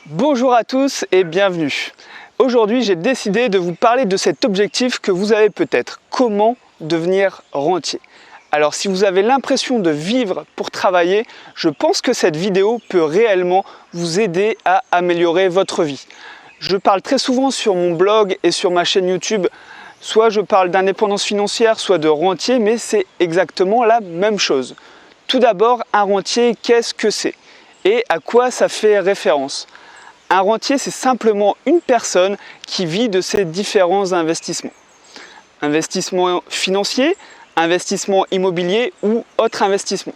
Bonjour à tous et bienvenue. Aujourd'hui, j'ai décidé de vous parler de cet objectif que vous avez peut-être. Comment devenir rentier? Alors, si vous avez l'impression de vivre pour travailler, je pense que cette vidéo peut réellement vous aider à améliorer votre vie. Je parle très souvent sur mon blog et sur ma chaîne YouTube, soit je parle d'indépendance financière, soit de rentier, mais c'est exactement la même chose. Tout d'abord, un rentier, qu'est-ce que c'est? Et à quoi ça fait référence? Un rentier, c'est simplement une personne qui vit de ses différents investissements. Investissement financier, investissement immobilier ou autre investissement.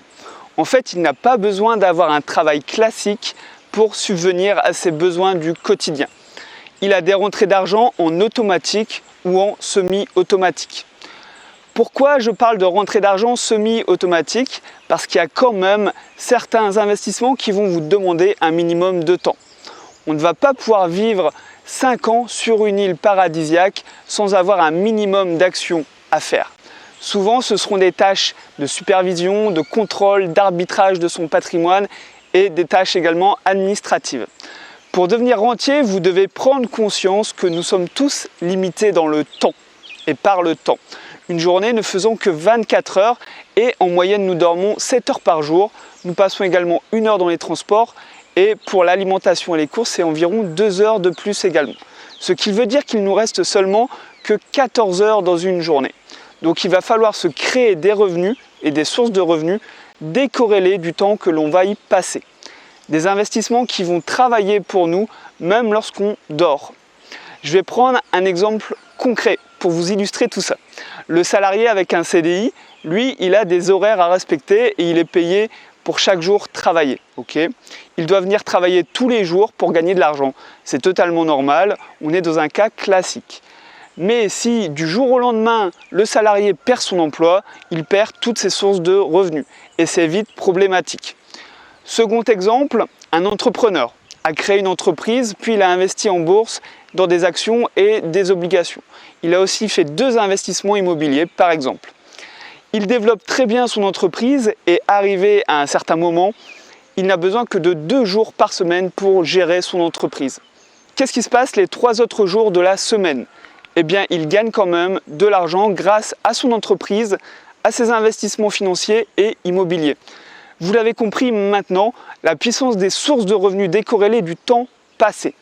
En fait, il n'a pas besoin d'avoir un travail classique pour subvenir à ses besoins du quotidien. Il a des rentrées d'argent en automatique ou en semi-automatique. Pourquoi je parle de rentrée d'argent semi-automatique? Parce qu'il y a quand même certains investissements qui vont vous demander un minimum de temps. On ne va pas pouvoir vivre 5 ans sur une île paradisiaque sans avoir un minimum d'actions à faire. Souvent, ce seront des tâches de supervision, de contrôle, d'arbitrage de son patrimoine et des tâches également administratives. Pour devenir rentier, vous devez prendre conscience que nous sommes tous limités dans le temps et par le temps. Une journée ne faisant que 24 heures et en moyenne nous dormons 7 heures par jour. Nous passons également 1 heure dans les transports et pour l'alimentation et les courses, c'est environ 2 heures de plus également. Ce qui veut dire qu'il nous reste seulement que 14 heures dans une journée. Donc il va falloir se créer des revenus et des sources de revenus décorrélées du temps que l'on va y passer. Des investissements qui vont travailler pour nous même lorsqu'on dort. Je vais prendre un exemple concret pour vous illustrer tout ça. Le salarié avec un CDI, lui, il a des horaires à respecter et il est payé pour chaque jour travailler. Il doit venir travailler tous les jours pour gagner de l'argent. C'est totalement normal, on est dans un cas classique. Mais si du jour au lendemain, le salarié perd son emploi, il perd toutes ses sources de revenus et c'est vite problématique. Second exemple, un entrepreneur a créé une entreprise, puis il a investi en bourse dans des actions et des obligations. Il a aussi fait 2 investissements immobiliers par exemple. Il développe très bien son entreprise et arrivé à un certain moment, il n'a besoin que de 2 jours par semaine pour gérer son entreprise. Qu'est-ce qui se passe les 3 autres jours de la semaine? Eh bien, il gagne quand même de l'argent grâce à son entreprise, à ses investissements financiers et immobiliers. Vous l'avez compris maintenant, la puissance des sources de revenus décorrélées du temps passé.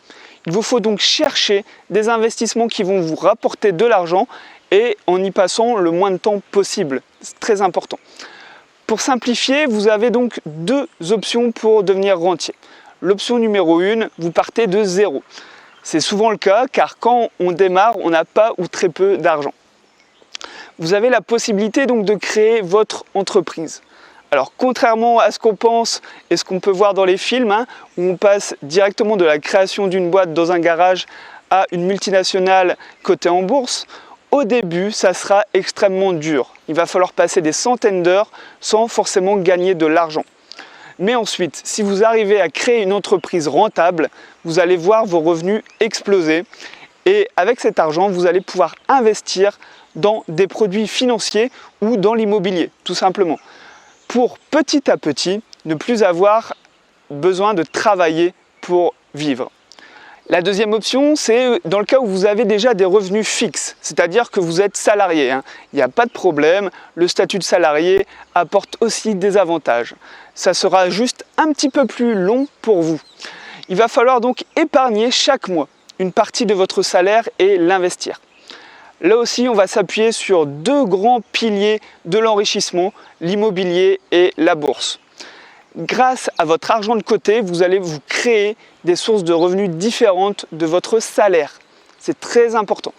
Il vous faut donc chercher des investissements qui vont vous rapporter de l'argent et en y passant le moins de temps possible. C'est très important. Pour simplifier, vous avez donc 2 options pour devenir rentier. L'option numéro 1, vous partez de zéro. C'est souvent le cas car quand on démarre, on n'a pas ou très peu d'argent. Vous avez la possibilité donc de créer votre entreprise. Alors contrairement à ce qu'on pense et ce qu'on peut voir dans les films, où on passe directement de la création d'une boîte dans un garage à une multinationale cotée en bourse, au début, ça sera extrêmement dur. Il va falloir passer des centaines d'heures sans forcément gagner de l'argent. Mais ensuite, si vous arrivez à créer une entreprise rentable, vous allez voir vos revenus exploser. Et avec cet argent, vous allez pouvoir investir dans des produits financiers ou dans l'immobilier, tout simplement. Pour petit à petit, ne plus avoir besoin de travailler pour vivre. La deuxième option, c'est dans le cas où vous avez déjà des revenus fixes, c'est-à-dire que vous êtes salarié. Il n'y a pas de problème, le statut de salarié apporte aussi des avantages. Ça sera juste un petit peu plus long pour vous. Il va falloir donc épargner chaque mois une partie de votre salaire et l'investir. Là aussi, on va s'appuyer sur 2 grands piliers de l'enrichissement, l'immobilier et la bourse. Grâce à votre argent de côté, vous allez vous créer des sources de revenus différentes de votre salaire. C'est très important.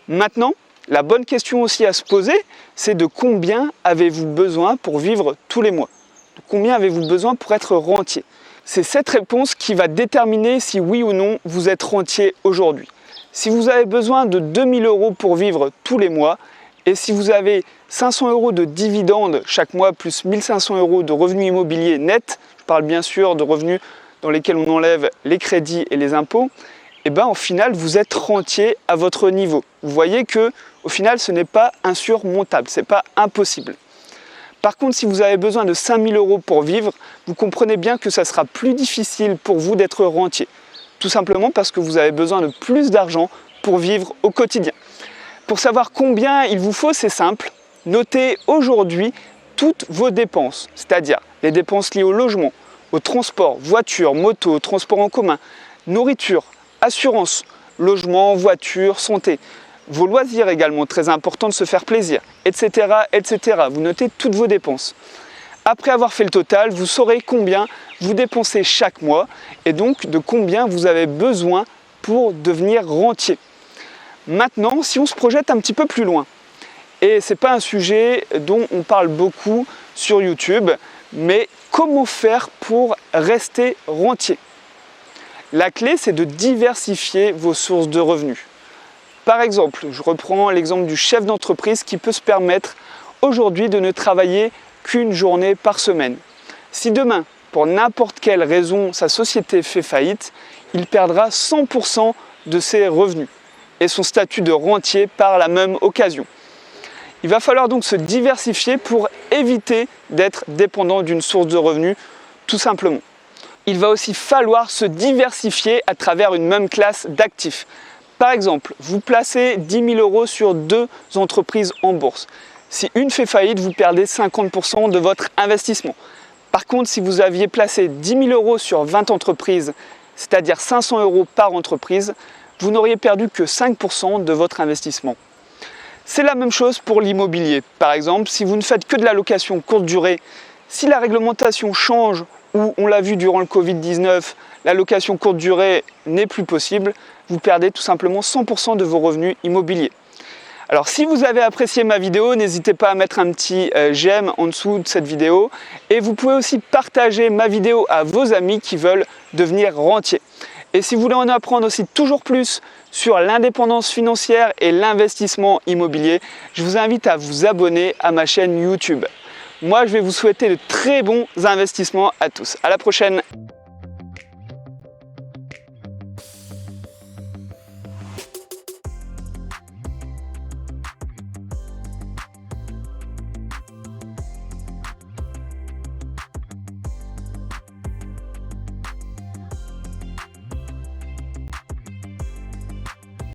Maintenant, la bonne question aussi à se poser, c'est de combien avez-vous besoin pour vivre tous les mois? De combien avez-vous besoin pour être rentier? C'est cette réponse qui va déterminer si oui ou non vous êtes rentier aujourd'hui. Si vous avez besoin de 2 000 € pour vivre tous les mois, et si vous avez 500 € de dividendes chaque mois plus 1 500 € de revenus immobiliers nets, je parle bien sûr de revenus dans lesquels on enlève les crédits et les impôts, et bien au final vous êtes rentier à votre niveau. Vous voyez que au final ce n'est pas insurmontable, ce n'est pas impossible. Par contre, si vous avez besoin de 5 000 € pour vivre, vous comprenez bien que ça sera plus difficile pour vous d'être rentier. tout simplement parce que vous avez besoin de plus d'argent pour vivre au quotidien. Pour savoir combien il vous faut, c'est simple, notez aujourd'hui toutes vos dépenses, c'est-à-dire les dépenses liées au logement, au transport, voiture, moto, transport en commun, nourriture, assurance, logement, voiture, santé, vos loisirs également, très important de se faire plaisir, etc., etc. Vous notez toutes vos dépenses. Après avoir fait le total, vous saurez combien vous dépensez chaque mois et donc de combien vous avez besoin pour devenir rentier. Maintenant, si on se projette un petit peu plus loin, et ce n'est pas un sujet dont on parle beaucoup sur YouTube, mais comment faire pour rester rentier? La clé, c'est de diversifier vos sources de revenus. Par exemple, je reprends l'exemple du chef d'entreprise qui peut se permettre aujourd'hui de ne travailler qu'une journée par semaine. Si demain, pour n'importe quelle raison, sa société fait faillite, il perdra 100% de ses revenus et son statut de rentier par la même occasion. Il va falloir donc se diversifier pour éviter d'être dépendant d'une source de revenus, tout simplement. Il va aussi falloir se diversifier à travers une même classe d'actifs. Par exemple, vous placez 10 000 € sur 2 entreprises en bourse. Si une fait faillite, vous perdez 50% de votre investissement. Par contre, si vous aviez placé 10 000 € sur 20 entreprises, c'est-à-dire 500 € par entreprise, vous n'auriez perdu que 5% de votre investissement. C'est la même chose pour l'immobilier. Par exemple, si vous ne faites que de la location courte durée, si la réglementation change ou on l'a vu durant le Covid-19, la location courte durée n'est plus possible, vous perdez tout simplement 100% de vos revenus immobiliers. Alors si vous avez apprécié ma vidéo, n'hésitez pas à mettre un petit j'aime en dessous de cette vidéo et vous pouvez aussi partager ma vidéo à vos amis qui veulent devenir rentiers. Et si vous voulez en apprendre aussi toujours plus sur l'indépendance financière et l'investissement immobilier, je vous invite à vous abonner à ma chaîne YouTube. Moi, je vais vous souhaiter de très bons investissements à tous. À la prochaine!